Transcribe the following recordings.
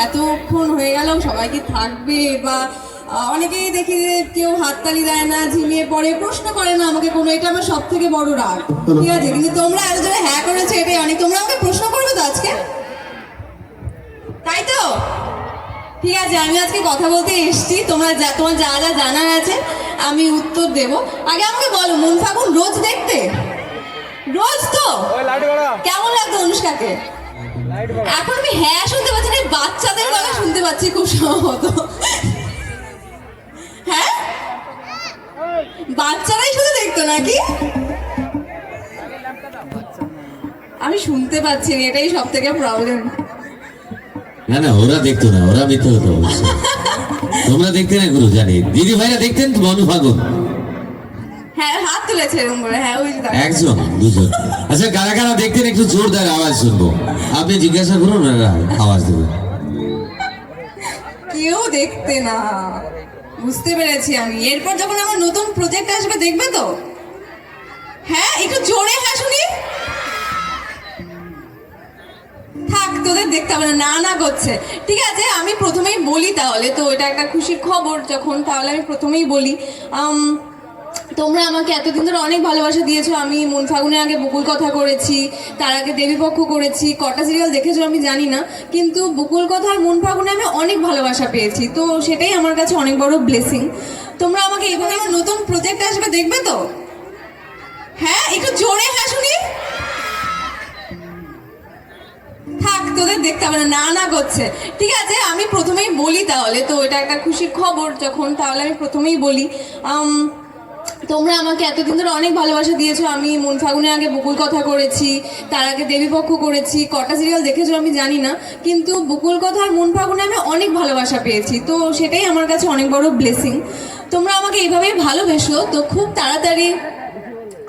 এতক্ষণ হয়ে গেল, সবাই কি থাকবে? বা অনেকেই দেখি যে কেউ হাততালি দেয় না, ঝিমিয়ে পড়ে, প্রশ্ন করে না আমাকে কোনো। এটা আমার সব থেকে বড় রাগ, ঠিক আছে? কিন্তু তোমরা এত জোরে হ্যাঁ করেছো, এটাই অনেক। তোমরা আমাকে প্রশ্ন করবে তো আজকে, তাই তো? ঠিক আছে, আমি আজকে কথা বলতে এসেছি। তোমার যা যা জানার আছে আমি উত্তর দেব। আগে আমাকে বলো, মন ফাগুন রোজ দেখতে? রোজ তো? কেমন লাগতো অনুষ্কাকে? এখন আমি হ্যাঁ শুনতে পাচ্ছি না, বাচ্চাদের গলা শুনতে পাচ্ছি খুব সম্ভবত। হ্যাঁ, বাচ্চারাই শুধু দেখতো নাকি? আমি শুনতে পাচ্ছি না, এটাই সব থেকে প্রবলেম। না না, ওরা দেখতো না, ওরা মিথ্যা কথা বলছে। তোমরা দেখতে না গুরু, জানি দিদি ভাইরা দেখতেন তো মনু ফাগুন। হ্যাঁ, হাত তুলেছে এরকম করে। হ্যাঁ, ওই একজন দুজন। আচ্ছা, কারা কারা দেখতেন একটু জোরদার আওয়াজ শুনবো। আপনি জিজ্ঞাসা করুন, ওরা আওয়াজ দেবে। কেউ দেখতে না, বুঝতে পেরেছি আমি। এরপর যখন আমার নতুন প্রজেক্ট আসবে দেখবে তো? হ্যাঁ, একটু জোরে হ্যাঁ শুনি। থাক, তোদের দেখতে হবে না, না করছে। ঠিক আছে, আমি প্রথমেই বলি তাহলে। তো এটা একটা খুশির খবর যখন, তাহলে আমি প্রথমেই বলি, তোমরা আমাকে এতদিন ধরে অনেক ভালোবাসা দিয়েছো। আমি মন ফাগুনের আগে বকুল কথা করেছি, তার আগে দেবীপক্ষ করেছি, কটা সিরিয়াল দেখেছো আমি জানি না, কিন্তু বকুল কথা আর মন ফাগুনে আমি অনেক ভালোবাসা পেয়েছি। তো সেটাই আমার কাছে অনেক বড় ব্লেসিং। তোমরা আমাকে এইভাবে আমার নতুন প্রজেক্ট আসবে দেখবে তো? হ্যাঁ, একটু জোরে হ্যাঁ শুনি। থাক, তোদের দেখতে হবে না, না করছে। ঠিক আছে, আমি প্রথমেই বলি তাহলে। তো এটা একটা খুশির খবর যখন, তাহলে আমি প্রথমেই বলি, তোমরা আমাকে এতদিন ধরে অনেক ভালোবাসা দিয়েছো। আমি মন ফাগুনের আগে বকুল কথা করেছি, তার আগে দেবীপক্ষ করেছি, কটা সিরিয়াল দেখেছো আমি জানি না, কিন্তু বকুল কথা আর মন ফাগুনে আমি অনেক ভালোবাসা পেয়েছি। তো সেটাই আমার কাছে অনেক বড় ব্লেসিং। তোমরা আমাকে এইভাবেই ভালোবেসো। তো খুব তাড়াতাড়ি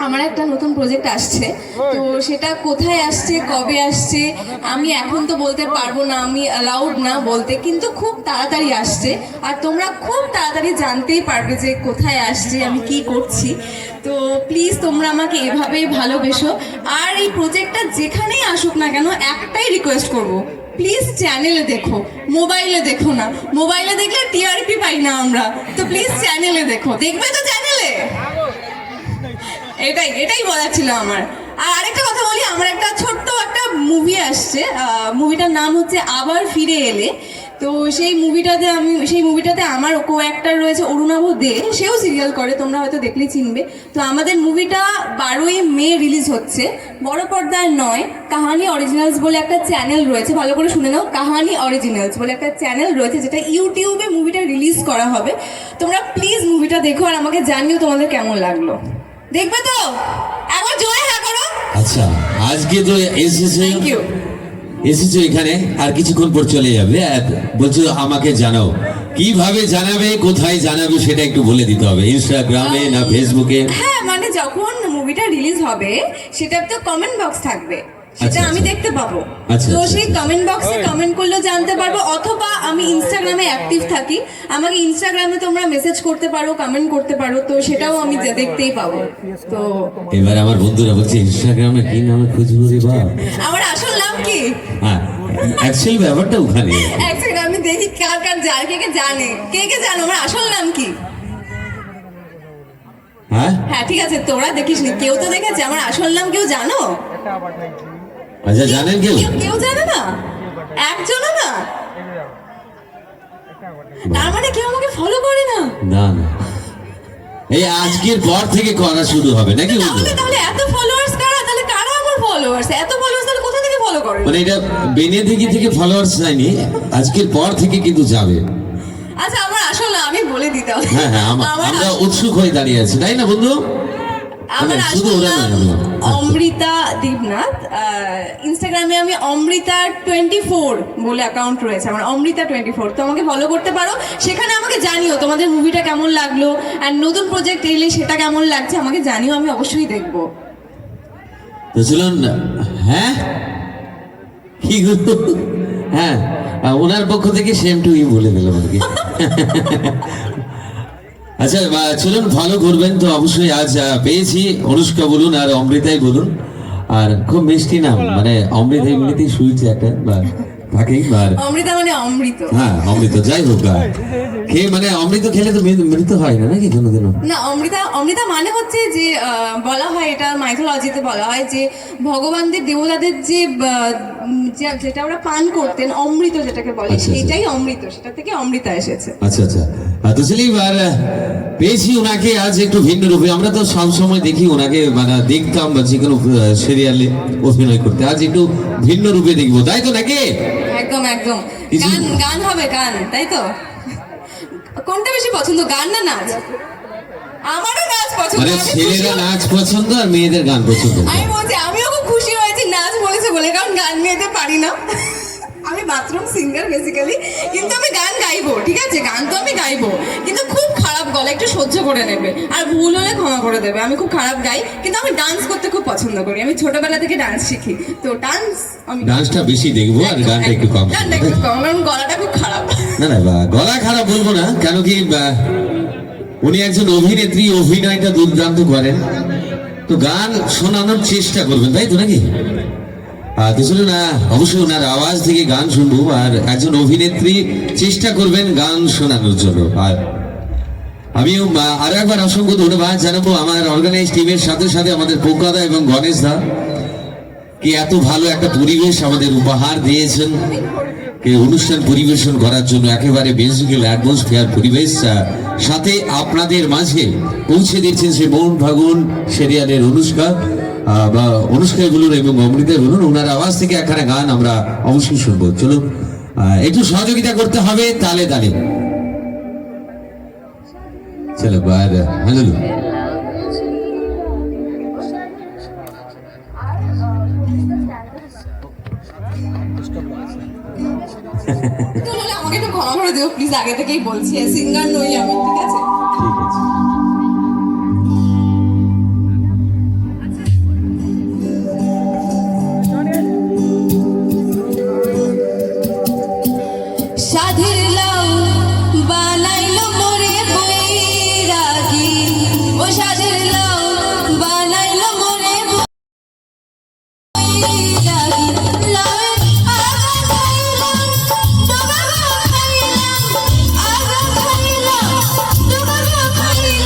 আমার একটা নতুন প্রজেক্ট আসছে। তো সেটা কোথায় আসছে, কবে আসছে আমি এখন তো বলতে পারবো না, আমি অ্যালাউড না বলতে, কিন্তু খুব তাড়াতাড়ি আসছে। আর তোমরা খুব তাড়াতাড়ি জানতেই পারবে যে কোথায় আসছে, আমি কি করছি। তো প্লিজ তোমরা আমাকে এভাবেই ভালোবেসো। আর এই প্রজেক্টটা যেখানেই আসুক না কেন, একটাই রিকোয়েস্ট করবো, প্লিজ চ্যানেলে দেখো, মোবাইলে দেখো না। মোবাইলে দেখলে টিআরপি পাই না আমরা। তো প্লিজ চ্যানেলে দেখো। দেখবে তো চ্যানেলে? এটাই বলার ছিল আমার। আর আরেকটা কথা বলি, আমার একটা ছোট্ট একটা মুভি আসছে। মুভিটার নাম হচ্ছে আবার ফিরে এলে। তো সেই মুভিটাতে আমার কো অ্যাক্টর রয়েছে অরুণাভ দে, সেও সিরিয়াল করে, তোমরা হয়তো দেখলেই চিনবে। তো আমাদের মুভিটা 12ই মে রিলিজ হচ্ছে, বড় পর্দায় নয়। কাহানি অরিজিনালস বলে একটা চ্যানেল রয়েছে, ভালো করে শুনে নাও। কাহানি অরিজিনালস বলে একটা চ্যানেল রয়েছে, যেটা ইউটিউবে মুভিটা রিলিজ করা হবে। তোমরা প্লিজ মুভিটা দেখো আর আমাকে জানিও তোমাদের কেমন লাগলো। দেখবে তো? একবার জোরে হ্যাঁ করো। আচ্ছা, আজকে তো থ্যাংক ইউ। এসেছো এখানে, আর কিছুক্ষণ পর চলে যাবে। আর বলছো আমাকে জানাও, কিভাবে জানাবে, কোথায় জানাবে সেটা একটু বলে দিতে হবে। ইনস্টাগ্রামে না ফেসবুকে? হ্যাঁ, মানে যখন মুভিটা রিলিজ হবে সেটার তো কমেন্ট বক্স থাকবে, সেটা আচ্ছা, আমি আচ্ছা। দেখতে পাবো। আচ্ছা, তো আচ্ছা, সেই আচ্ছা। কমেন্ট বক্সে কমেন্ট করলেও জানতে পারবো, অথবা আমি ইনস্টাগ্রামে অ্যাক্টিভ থাকি, আমাকে ইনস্টাগ্রামে তোমরা মেসেজ করতে পারো, কমেন্ট করতে পারো, তো সেটাও আমি দেখতেই পাবো। তো এবার আমার বন্ধুরা বলছে ইনস্টাগ্রামে কি নামে খুঁজবো রে বাপ? আমার আসল নাম কি? হ্যাঁ, অ্যাকচুয়ালি ব্যাপারটা ওখানে। এক সেকেন্ড, আমি দেখি কার কার জানে, কে কে জানো আমার আসল নাম কি। হ্যাঁ হ্যাঁ, ঠিক আছে, তোরা দেখিস নি, কেউ তো দেখেছে আমার আসল নাম, কেউ জানো? আচ্ছা, জানেন কেউ? কেউ জানে না, একজনও না। তার মানে কেউ আমাকে ফলো করে না? না না, এই আজকের পর থেকে করা শুরু হবে নাকি বন্ধু? তাহলে এত ফলোয়ার্স কারা? তাহলে কারা আমার ফলোয়ার্স? এত ফলোয়ার্স তাহলে কোথা থেকে ফলো করে? মানে এটা বেনিয়াদিকি থেকে ফলোয়ার্স যায়নি, আজকের পর থেকে কিন্তু যাবে। আচ্ছা, আমার আসল নাম আমি বলে দিতে হবে। হ্যাঁ হ্যাঁ, আমরা উৎসুক হয়ে দাঁড়িয়ে আছি, তাই না বন্ধু? আমার শুধু আসল ওরা নাম নয়, অমৃতা দেবনাথ। ইনস্টাগ্রামে আমি অমৃতা 24 বলে অ্যাকাউন্ট রয়েছে আমার, অমৃতা 24। তো আমাকে ফলো করতে পারো, সেখানে আমাকে জানিও তোমাদের মুভিটা কেমন লাগলো, আর নতুন প্রজেক্ট এলে সেটা কেমন লাগছে আমাকে জানিও, আমি অবশ্যই দেখবো। তো চলুন। হ্যাঁ, কি গো? হ্যাঁ, ওনার পক্ষ থেকে সেম টু ইউ বলে দিলাম আর কি। আচ্ছা, চলুন ফলো করবেন তো অবশ্যই। আজ পেয়েছি অনুষ্কা বলুন আর অমৃতাই বলুন, আর খুব মিষ্টি নাম, মানে অমৃতা এমনিতেই সুইট একটা, ফাঁকি আর অমৃতা মানে অমৃত। হ্যাঁ অমৃত, যাই হোক খেয়ে মানে অমৃত খেলে তো মৃত হয় না নাকি কোনোদিনও? না, অমৃতা অমৃতা মানে হচ্ছে যে বলা হয়, এটা মাইথোলজিতে বলা হয় যে ভগবানদের দেবতাদের যে যেটা ওরা পান করতেন, অমৃত যেটাকে বলে, আচ্ছা, আচ্ছা। এটাই অমৃত, সেটা থেকে অমৃতা এসেছে। আচ্ছা আচ্ছা, তো চলি এবার পেয়েছি ওনাকে আজ একটু ভিন্ন রূপে। আমরা তো সব সময় দেখি ওনাকে, মানে দেখতাম বা যে কোনো সিরিয়ালে অভিনয় করতে, আজ একটু ভিন্ন রূপে দেখবো, তাই তো নাকি? একদম একদম। কিছু- গান গান হবে, গান, তাই তো? কোনটা বেশি পছন্দ, গান না নাচ? আমারও নাচ পছন্দ। মানে আমি ছেলেরা খুশি- নাচ পছন্দ আর মেয়েদের গান পছন্দ। আমি বলছি, আমিও খুব খুশি হয়েছি নাচ বলেছে বলে, কারণ গান গাইতে পারি না। আমি বাথরুম সিঙ্গার বেসিক্যালি, কিন্তু আমি গান গাইবো, ঠিক আছে? গান তো আমি গাইবো, কিন্তু খুব খারাপ গলা, একটু সহ্য করে নেবে, আর ভুল হলে ক্ষমা করে দেবে। আমি খুব খারাপ গাই, কিন্তু আমি ডান্স করতে খুব পছন্দ করি। আমি ছোটবেলা থেকে ডান্স শিখি, তো ডান্স আমি ডান্সটা বেশি দেখবো আর গানটা একটু কম। গানটা একটু কম, কারণ গলাটা খুব খারাপ। না না, গলা খারাপ বলবো না, কেন কি উনি একজন অভিনেত্রী, অভিনয়টা দুর্দান্ত করেন, তো গান শোনানোর চেষ্টা করবেন, তাই তো নাকি? তো চলুন অবশ্যই ওনার আওয়াজ থেকে গান শুনবো, আর একজন অভিনেত্রী চেষ্টা করবেন গান শোনানোর জন্য। আর আমিও আরো একবার অসংখ্য ধন্যবাদ জানাবো আমার অর্গানাইজ টিমের সাথে সাথে আমাদের পোকাদা এবং গণেশ দা, কি এত ভালো একটা পরিবেশ আমাদের উপহার দিয়েছেন, কি অনুষ্ঠান পরিবেশন করার জন্য একেবারে মিউজিক্যাল অ্যাটমসফিয়ার পরিবেশ, সাথে আপনাদের মাঝে পৌঁছে দিচ্ছেন সে মন ফাগুন সিরিয়ালের অনুষ্কা বা অনুষ্কা বলুন এবং অমৃতা বলুন, ওনার আওয়াজ থেকে একখানা গান আমরা অবশ্যই শুনবো। চলুন একটু সহযোগিতা করতে হবে, তালে তালে। চলো বার হ্যালো। তো হলে আমাকে একটু ক্ষমা করে দিও প্লিজ, আগে থেকেই বলছি, সিঙ্গার নই আমি, ঠিক আছে? ঠিক আছে। সাধের লাউ বানাইলো মোরে বৈরাগী, ও সাধের লাউ বানাইলো মোরে বৈরাগী। লাউয়ের আগা খাইলাম, ডগা খাইলাম, আগা খাইলাম, ডগা খাইলাম।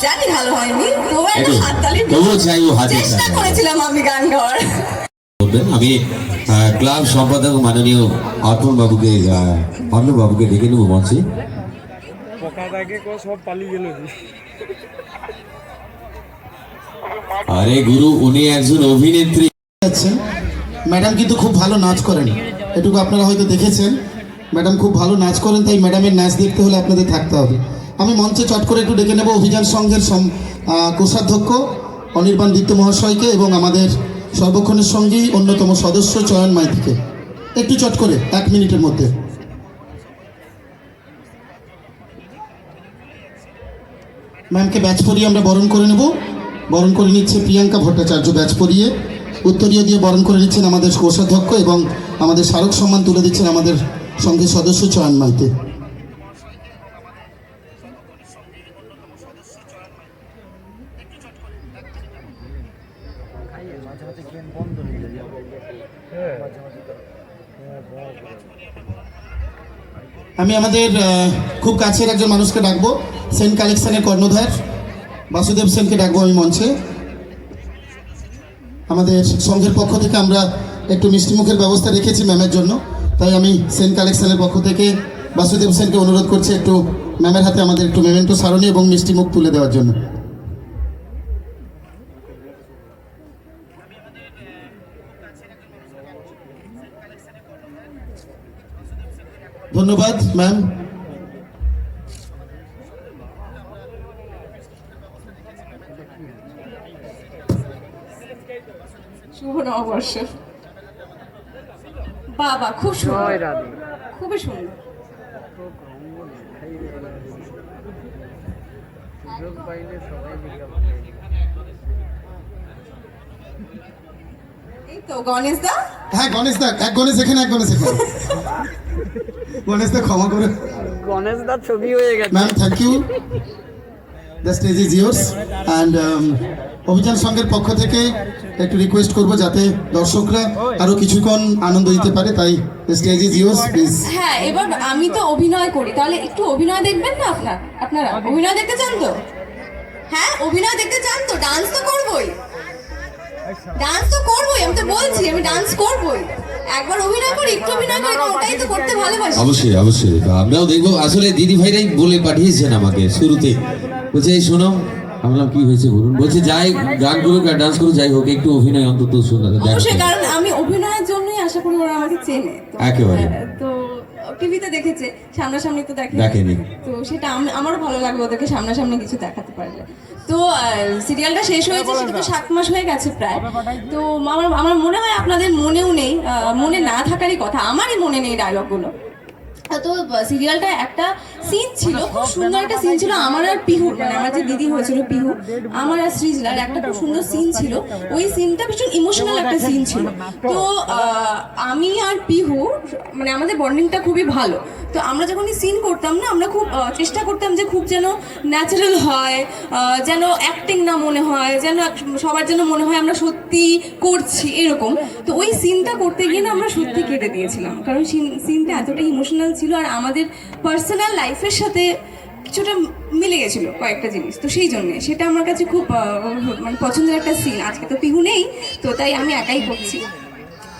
জানি ভালো হয়নি, তবু একটা একটু হাততালি তবুও চাই ও হাতে চেষ্টা করেছিলাম আমি গান গাওয়ার। বলবেন। আমি ক্লাব সম্পাদক মাননীয় অর্পণ বাবুকে অর্ণব বাবুকে ডেকে নেবো মঞ্চে। আরে গুরু, উনি একজন অভিনেত্রী। যাচ্ছেন ম্যাডাম কিন্তু খুব ভালো নাচ করেন, এটুকু আপনারা হয়তো দেখেছেন। ম্যাডাম খুব ভালো নাচ করেন, তাই ম্যাডামের নাচ দেখতে হলে আপনাদের থাকতে হবে। আমি মঞ্চে চট করে একটু ডেকে নেব অভিযান সংঘের কোষাধ্যক্ষ অনির্বাণ দীপ্ত মহাশয়কে এবং আমাদের সর্বক্ষণের সঙ্গী অন্যতম সদস্য চয়ন মাইতিকে। একটু চট করে 1 মিনিটের মধ্যে। ম্যামকে ব্যাচ পরিয়ে আমরা বরণ করে নেব। বরণ করে নিচ্ছে প্রিয়াঙ্কা ভট্টাচার্য, ব্যাচ পরিয়ে উত্তরীয় দিয়ে বরণ করে নিচ্ছেন আমাদের কোষাধ্যক্ষ এবং আমাদের স্মারক সম্মান তুলে দিচ্ছেন আমাদের সংঘের সদস্য চয়ন মাইতি। আমি আমাদের খুব কাছের একজন মানুষকে ডাকবো, সেন কালেকশনের কর্ণধার বাসুদেব সেনকে ডাকবো আমি মঞ্চে। আমাদের সংঘের পক্ষ থেকে আমরা একটু মিষ্টিমুখের ব্যবস্থা রেখেছি ম্যামের জন্য, তাই আমি সেন কালেকশনের পক্ষ থেকে বাসুদেব সেনকে অনুরোধ করছি একটু ম্যামের হাতে আমাদের একটু মেমেন্টো সারণী এবং মিষ্টিমুখ তুলে দেওয়ার জন্য। ধন্যবাদ ম্যাম। শুভ নববর্ষ। বাবা খুব সুন্দর, খুবই সুন্দর। এই তো গণেশ দা। হ্যাঁ গণেশ দা, এক গণেশ এখানে, এক গণেশ এখানে। গণেশ দা ক্ষমা করে। গণেশ দা ছবি হয়ে গেছে। Ma'am thank you, the stage is yours. And অভিযান সংঘের পক্ষ থেকে একটু রিকোয়েস্ট করবো যাতে দর্শকরা আরো কিছুক্ষণ আনন্দ দিতে পারে, তাই the stage is yours please. হ্যাঁ, এবার আমি তো অভিনয় করি, তাহলে একটু অভিনয় দেখবেন না আপনারা অভিনয় দেখতে চান তো? হ্যাঁ, অভিনয় দেখতে চান তো? ডান্স তো করবোই, ডান্স তো করবোই, আমি তো বলছি আমি ডান্স করবোই। একবার অভিনয় করি, একটু অভিনয় করি, ওটাই তো করতে ভালোবাসি। অবশ্যই অবশ্যই, আমরাও দেখবো। আসলে দিদি ভাইরাই বলে পাঠিয়েছেন আমাকে শুরুতে, বলছে এই শোনো, আমি বললাম কি হয়েছে বলুন, বলছে যাই গান করুক আর ডান্স করুক যাই হোক, একটু অভিনয় অন্তত শোনা। অবশ্যই, কারণ আমি অভিনয়ের জন্যই আশা করি ওরা আমাকে চেনে। তো, একেবারে। তো টিভিতে দেখেছে, সামনাসামনি তো দেখেনি। তো সেটা আমারও ভালো লাগবে ওদেরকে সামনাসামনি কিছু দেখাতে পারলে। তো সিরিয়ালটা শেষ হয়েছে, সেটা তো 7 মাস হয়ে গেছে প্রায়। তো আমার মনে হয় আপনাদের মনেও নেই, মনে না থাকারই কথা, আমারই মনে নেই ডায়লগগুলো। তো সিরিয়ালটা একটা সিন ছিল, খুব সুন্দর একটা সিন ছিল আমার আর পিহুর, মানে আমার যে দিদি হয়েছিল পিহু, আমার আর সৃজলার একটা খুব সুন্দর সিন ছিল। ওই সিনটা ভীষণ ইমোশনাল একটা সিন ছিল। তো আমি আর পিহু মানে আমাদের বন্ডিংটা খুবই ভালো। তো আমরা যখন এই সিন করতাম না, আমরা খুব চেষ্টা করতাম যে খুব যেন ন্যাচারাল হয়, যেন অ্যাক্টিং না মনে হয়, যেন সবার যেন মনে হয় আমরা সত্যি করছি এরকম। তো ওই সিনটা করতে গিয়ে না আমরা সত্যি কেটে দিয়েছিলাম, কারণ সিনটা এতটা ইমোশনাল ছিল আর আমাদের পার্সোনাল লাইফের সাথে কিছুটা মিলে গেছিল কয়েকটা জিনিস। তো সেই জন্যে সেটা আমার কাছে খুব মানে পছন্দের একটা সিন। আজকে তো পিহু নেই, তো তাই আমি একাই করছি,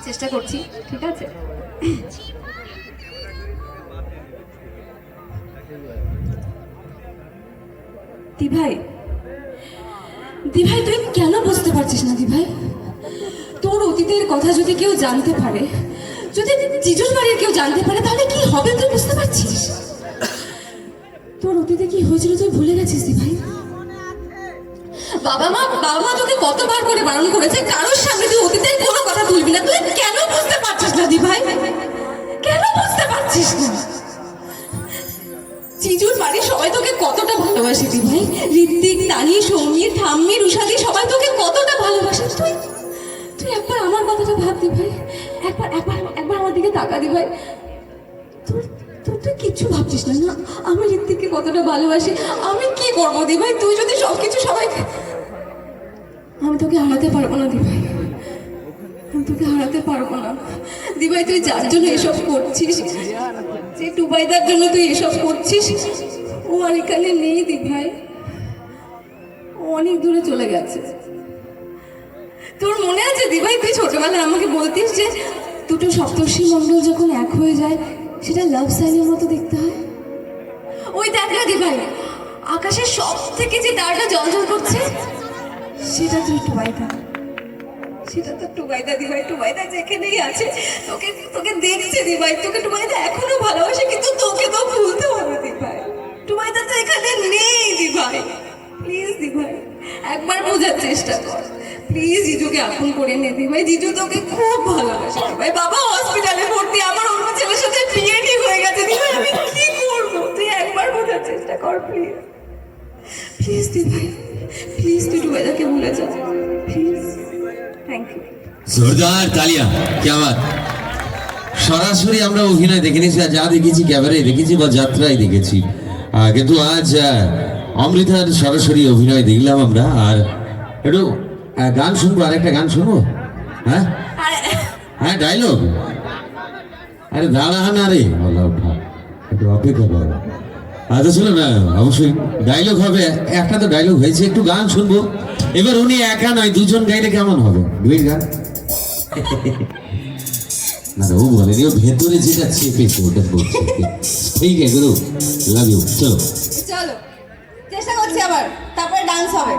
চেষ্টা করছি। ঠিক আছে, দিভাই দিভাই তুই কেন বুঝতে পারছিস না দিভাই? তোর অতীতের কথা যদি কেউ জানতে পারে, যদি জিজুর বাড়ির কেউ জানতে পারে, তাহলে কি হবে তুই বুঝতে পারছিস? তোর অতীতে কি হয়েছিল তুই ভুলে গেছিস দিভাই? বাবা মা তোকে কতবার করে বারণ করেছে কারোর সামনে তুই অতীতের কোনো কথা তুলবি না। তুই কেন বুঝতে পারছিস না দিভাই? কেন বুঝতে পারছিস না? জিজুর বাড়ি সবাই তোকে কতটা ভালোবাসে দিভাই, ঋত্বিক, তানি, সৌমি, ঠাম্মি, রুশাদি সবাই তোকে কতটা ভালোবাসে। তুই একবার আমার কথাটা ভাব দিভাই, একবার আমার দিকে তাকা দিভাই। তুই কিচ্ছু ভাবছিস না? না, আমি ঋত্বিককে কতটা ভালোবাসি, আমি কি করবো দিভাই? তুই যদি সবকিছু সবাইকে, আমি তোকে হারাতে পারবো না দিভাই, আমি তোকে হারাতে পারবো না দিভাই। তুই যার জন্য এসব করছিস, যে টুবাইদার জন্য তুই এসব করছিস, ও আর এখানে নেই দিভাই, ও অনেক দূরে চলে গেছে। তোর মনে আছে দিভাই, তুই ছোটবেলায় আমাকে বলতিস যে দুটো সপ্তর্ষি মণ্ডল যখন এক হয়ে যায় সেটা লাভ সাইনের মতো দেখতে হয়। ওই দেখ না দিভাই, আকাশের সব থেকে যে তারটা জ্বলজ্বল করছে সেটা তুই টুবাইদা, সেটা তো টুবাইদা দিভাই। টুবাইদা যেখানেই আছে তোকে তোকে দেখছে দিভাই, তোকে টুবাইদা এখনো ভালোবাসে, কিন্তু তোকে তো ভুলতে হবে দিভাই। টুবাইদা তো এখানে নেই দিভাই। প্লিজ দিভাই, একবার বোঝার চেষ্টা কর প্লিজ। জিজুকে আপন করে নে দিভাই, জিজু তোকে খুব ভালোবাসে দিভাই। বাবা হসপিটালে ভর্তি, আমার অন্য ছেলের সাথে বিয়ে ঠিক হয়ে গেছে দিভাই, আমি কি করবো? তুই একবার বোঝার চেষ্টা কর প্লিজ। প্লিজ দিভাই, প্লিজ তুই টুবাইদাকে ভুলে যা প্লিজ। Thank you. জোরদার তালিয়া, কি বাত। সরাসরি আমরা অভিনয় দেখেছি, যা দেখেছি ক্যামেরায় দেখেছি বা যাত্রায় দেখেছি, কিন্তু আজ অমৃতার সরাসরি অভিনয় দেখলাম আমরা। আর একটু গান শুনবো, আর একটা গান শুনবো। হ্যাঁ হ্যাঁ, ডায়লগ। আরে দাঁড়া না রে, বলা ওঠা একটু অপেক্ষা করো। আচ্ছা শুনো না, অবশ্যই ডায়লগ হবে, একটা তো ডায়লগ হয়েছে, একটু গান শুনবো। এবার উনি একা নয়, দুজন গাইলে কেমন হবে? দুই গান না, ও বলেনি, ও ভেতরে যেটা চেপেছে ওটা বলছে। ঠিক আছে গুরু, লাভ ইউ। চলো চলো, চেষ্টা করছি আবার, তারপরে ডান্স হবে।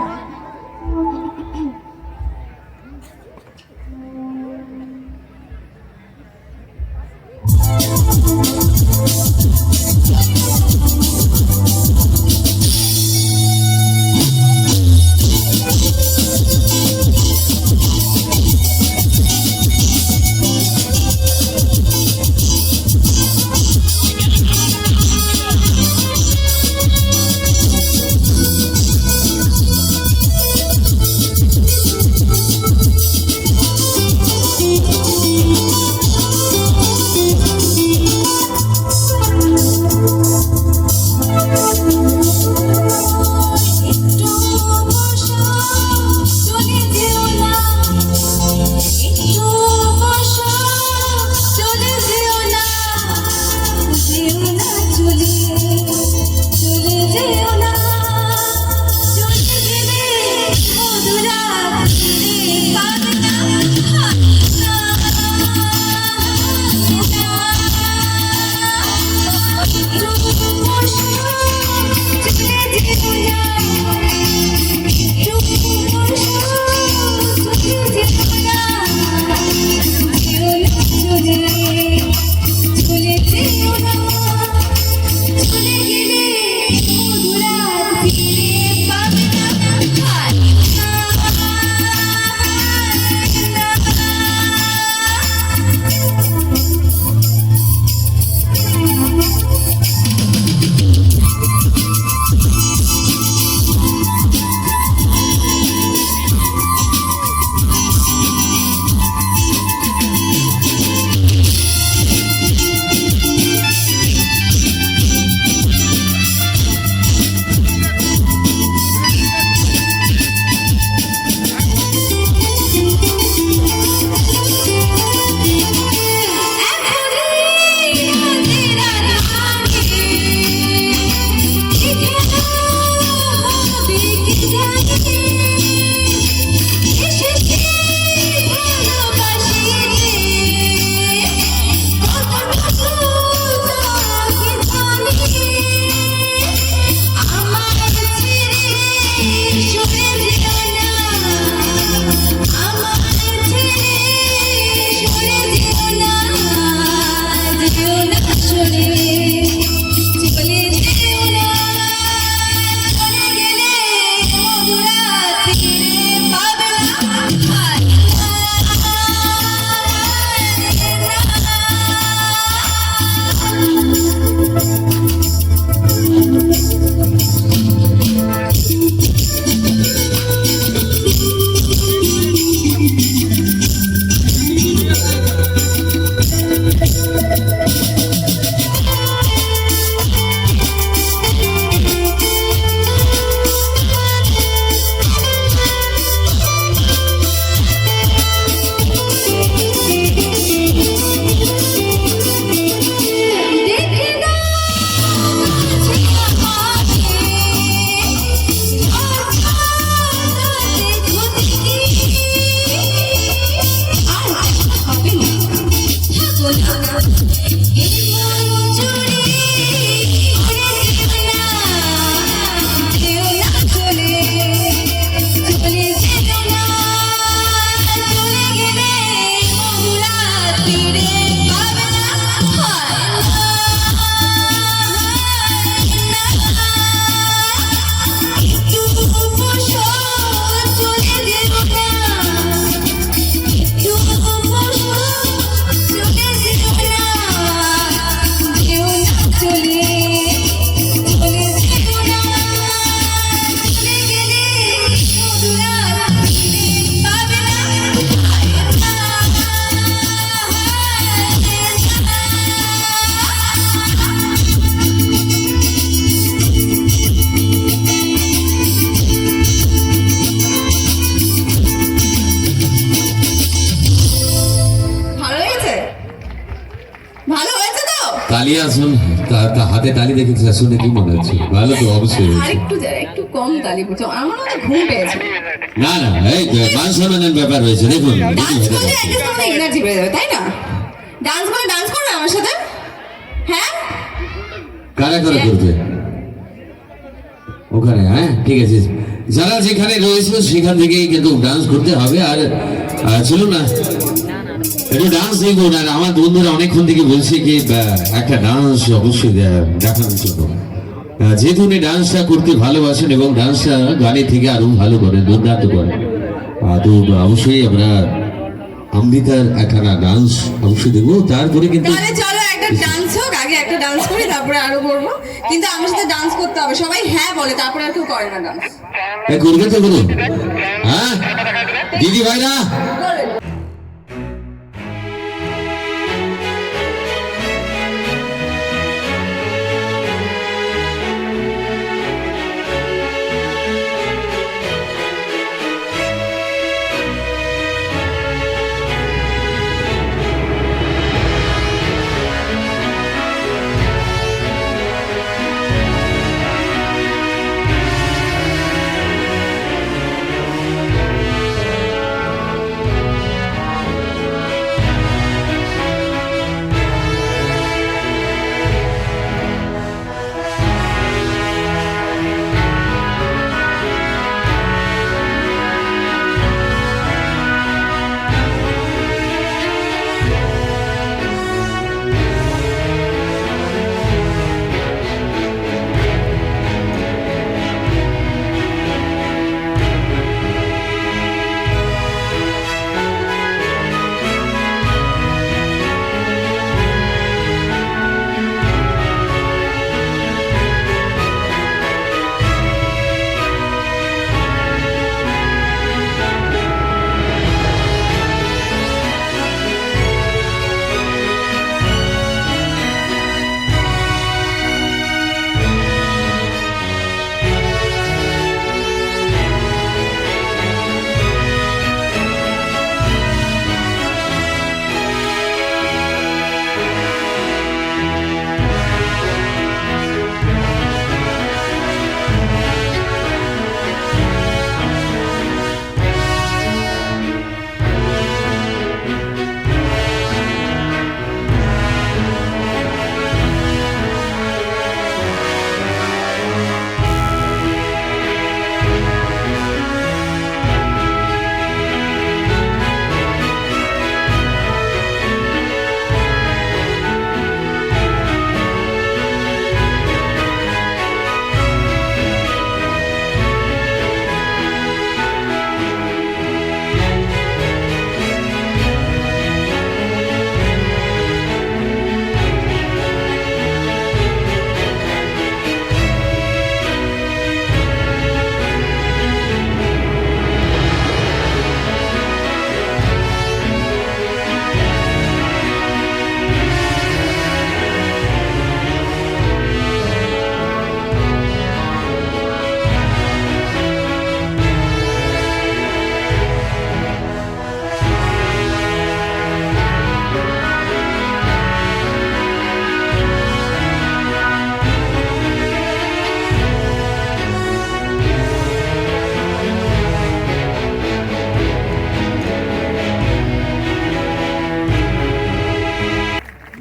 তালিয়া আসুন, হাতে তালি দেখেছি, শুনে কি মনে হচ্ছে? ভালো তো অবশ্যই আর হয়েছে। একটু কম তালি পড়ছে, আমার মনে হয় ঘুম পেয়েছে। না না, এই মান সম্মানের ব্যাপার রয়েছে, দেখুন ডান্স করলে একটা সময় এনার্জি বেড়ে যাবে, তাই না? ডান্স করলে ডান্স করবে আমার সাথে? হ্যাঁ, কারা কারা করবে ওখানে? হ্যাঁ ঠিক আছে, যারা যেখানে রয়েছে সেখান থেকেই কিন্তু ডান্স করতে হবে। আর চলুন না একটু ডান্স দেখুন। আর আমার বন্ধুরা অনেকক্ষণ থেকে বলছে কি একটা ডান্স অবশ্যই দেখানোর জন্য, যেহেতু উনি ডান্সটা করতে ভালোবাসেন এবং ডান্সটা গানে থেকে আরো ভালো করেন, দুর্দান্ত করেন। তো অবশ্যই আমরা অমৃতার একখানা ডান্স অবশ্যই দেখবো, তারপরে কিন্তু তাহলে চলো একটা ডান্স হোক, আগে একটা ডান্স করি তারপরে আরো করবো। কিন্তু আমার সাথে ডান্স করতে হবে, সবাই হ্যাঁ বলে, তারপরে আর কেউ করে না ডান্স। করবে তো করুন। হ্যাঁ দিদি ভাইরা,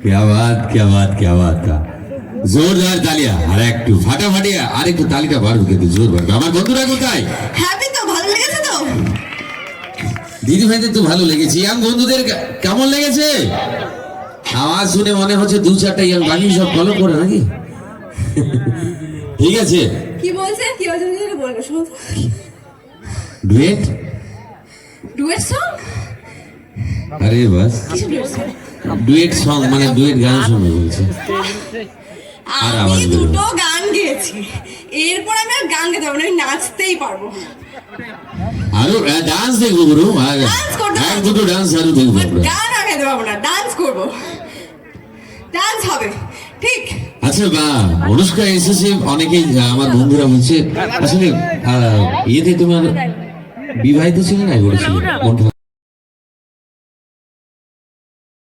क्या बात क्या बात क्या बात का जोरदार तालिया। আর একটু ফাটাফাটি আর একটু তালিটা বাড়বে, কিন্তু জোর বাড়বে। আমার বন্ধুরা কোথায়? হ্যাপি তো? ভালো লেগেছে তো? দিদি ভাইদের তো ভালো লেগেছে, ইয়াং বন্ধুদের কেমন লেগেছে? আওয়াজ শুনে মনে হচ্ছে দু চারটা ইয়াং, বাকি সব ফলো করে নাকি? ঠিক আছে, কি বলছে বলবো, শোনো। Duet duet song? আরে বাস, কিসের ডুয়েট সং? ডুয়েট সং মানে ডুয়েট গান শুনে বলছে। আর আমি আওয়াজ বেরোবে। দুটো গান গেয়েছি, এরপর আমি আর গান গেতে পারবো না, আমি নাচতেই পারবো। আরো ডান্স দেখবো গুরু, আর Dance করতে এক পারবো। দুটো ডান্স আরো দেখবো But আমরা। গান আর গেতে পারবো না, ডান্স করবো, ডান্স হবে, ঠিক? আচ্ছা বা অনুষ্কা এসেছে, অনেকেই আমার বন্ধুরা বলছে আসলে ইয়েতে তোমার বিবাহিত ছিল না, বলেছিল মনটা